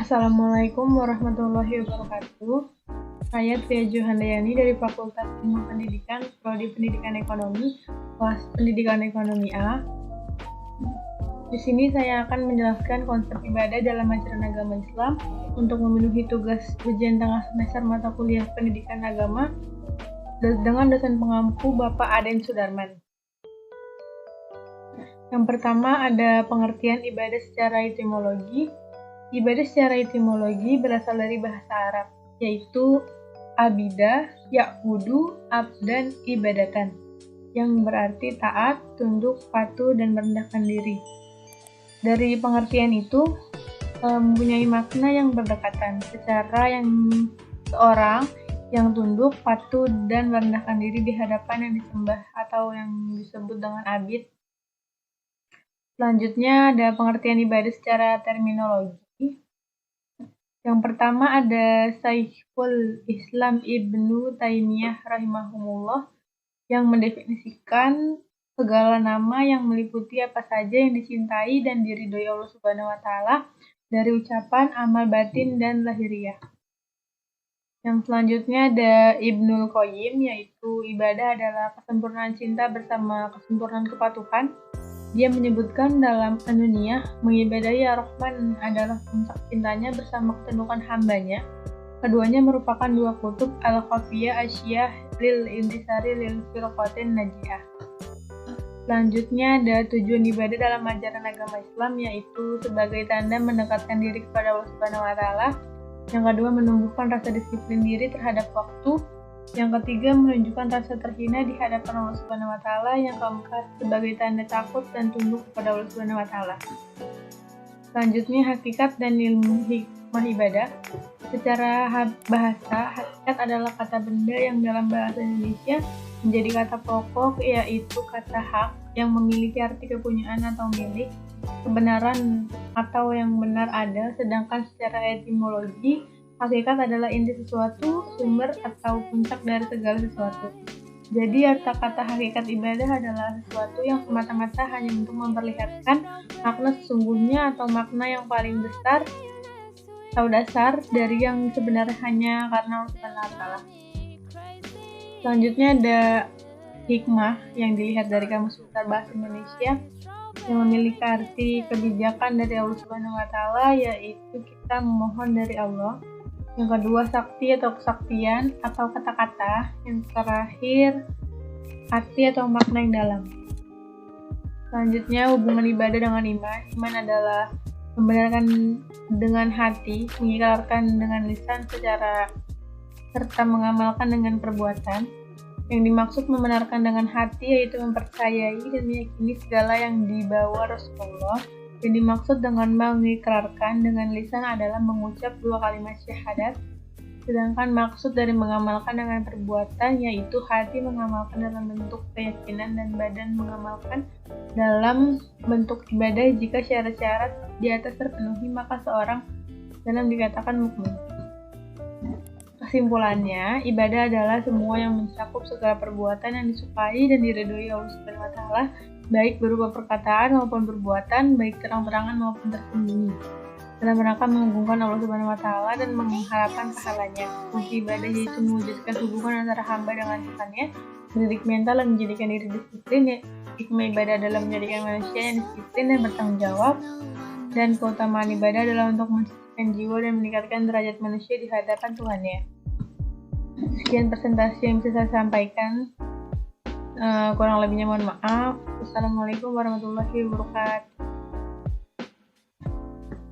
Assalamualaikum warahmatullahi wabarakatuh. Saya Tria Johandayani dari Fakultas Ilmu Pendidikan, Prodi Pendidikan Ekonomi, kelas Pendidikan Ekonomi A. Di sini saya akan menjelaskan konsep ibadah dalam ajaran agama Islam untuk memenuhi tugas ujian tengah semester mata kuliah Pendidikan Agama dengan dosen pengampu Bapak Aden Sudarman. Yang pertama ada pengertian ibadah secara etimologi. Ibadah secara etimologi berasal dari bahasa Arab, yaitu abida, ya'budu, abdan, ibadatan, yang berarti taat, tunduk, patuh, dan merendahkan diri. Dari pengertian itu, mempunyai makna yang berdekatan, secara yang seorang yang tunduk, patuh, dan merendahkan diri di hadapan yang disembah atau yang disebut dengan abid. Selanjutnya ada pengertian ibadah secara terminologi. Yang pertama ada Syekhul Islam Ibnu Taimiyah rahimahumullah yang mendefinisikan segala nama yang meliputi apa saja yang dicintai dan diridhoi Allah Subhanahu wa taala dari ucapan, amal batin dan lahiriah. Yang selanjutnya ada Ibnul Qayyim, yaitu ibadah adalah kesempurnaan cinta bersama kesempurnaan kepatuhan. Dia menyebutkan dalam An-Nuniyah, mengibadahi Ar-Rahman adalah puncak cintanya bersama ketundukan hambanya. Keduanya merupakan dua kutub al-khafiyah asyiyah lil intisari lil firqatin najiyah. Selanjutnya ada tujuan ibadah dalam ajaran agama Islam, yaitu sebagai tanda mendekatkan diri kepada Allah Subhanahu wa taala. Yang kedua, menumbuhkan rasa disiplin diri terhadap waktu. Yang ketiga, menunjukkan rasa terhina di hadapan Allah Subhanahu wa taala. Yang keempat, sebagai tanda takut dan tunduk kepada Allah Subhanahu wa taala. Selanjutnya, hakikat dan ilmu hikmah ibadah. Secara bahasa, hakikat adalah kata benda yang dalam bahasa Indonesia menjadi kata pokok, yaitu kata hak yang memiliki arti kepunyaan atau milik, kebenaran atau yang benar ada. Sedangkan secara etimologi, hakikat adalah inti sesuatu, sumber atau puncak dari segala sesuatu. Jadi arti kata hakikat ibadah adalah sesuatu yang semata-mata hanya untuk memperlihatkan makna sesungguhnya atau makna yang paling besar atau dasar dari yang sebenarnya hanya karena Allah Subhanahu wa taala. Selanjutnya ada hikmah yang dilihat dari Kamus Besar Bahasa Indonesia yang memiliki arti kebijakan dari Allah Subhanahu wa taala, yaitu kita memohon dari Allah. Yang kedua, sakti atau kesaktian atau kata-kata. Yang terakhir, arti atau makna yang dalam. Selanjutnya, hubungan ibadah dengan iman. Iman adalah membenarkan dengan hati, mengikrarkan dengan lisan serta mengamalkan dengan perbuatan. Yang dimaksud membenarkan dengan hati yaitu mempercayai dan meyakini segala yang dibawa Rasulullah. Yang dimaksud dengan mengikrarkan dengan lisan adalah mengucap dua kalimat syahadat. Sedangkan maksud dari mengamalkan dengan perbuatan yaitu hati mengamalkan dalam bentuk keyakinan dan badan mengamalkan dalam bentuk ibadah. Jika syarat-syarat di atas terpenuhi, maka seorang dalam dikatakan mukmin. Kesimpulannya, ibadah adalah semua yang mencakup segala perbuatan yang disukai dan diridhoi Allah Subhanahu wa taala, baik berupa perkataan maupun perbuatan, baik terang-terangan maupun tersembunyi, dalam rangka mengagungkan Allah Subhanahu wa taala dan mengharapkan pahalanya. Fungsi ibadah yaitu mewujudkan hubungan antara hamba dengan Tuhannya, mendidik mental dan menjadikan diri disiplin. Hikmah ibadah adalah menjadikan manusia yang disiplin dan bertanggung jawab, dan keutamaan ibadah adalah untuk mensucikan jiwa dan meningkatkan derajat manusia di hadapan Tuhannya. Sekian presentasi yang bisa saya sampaikan. Kurang lebihnya mohon maaf. Wassalamualaikum warahmatullahi wabarakatuh.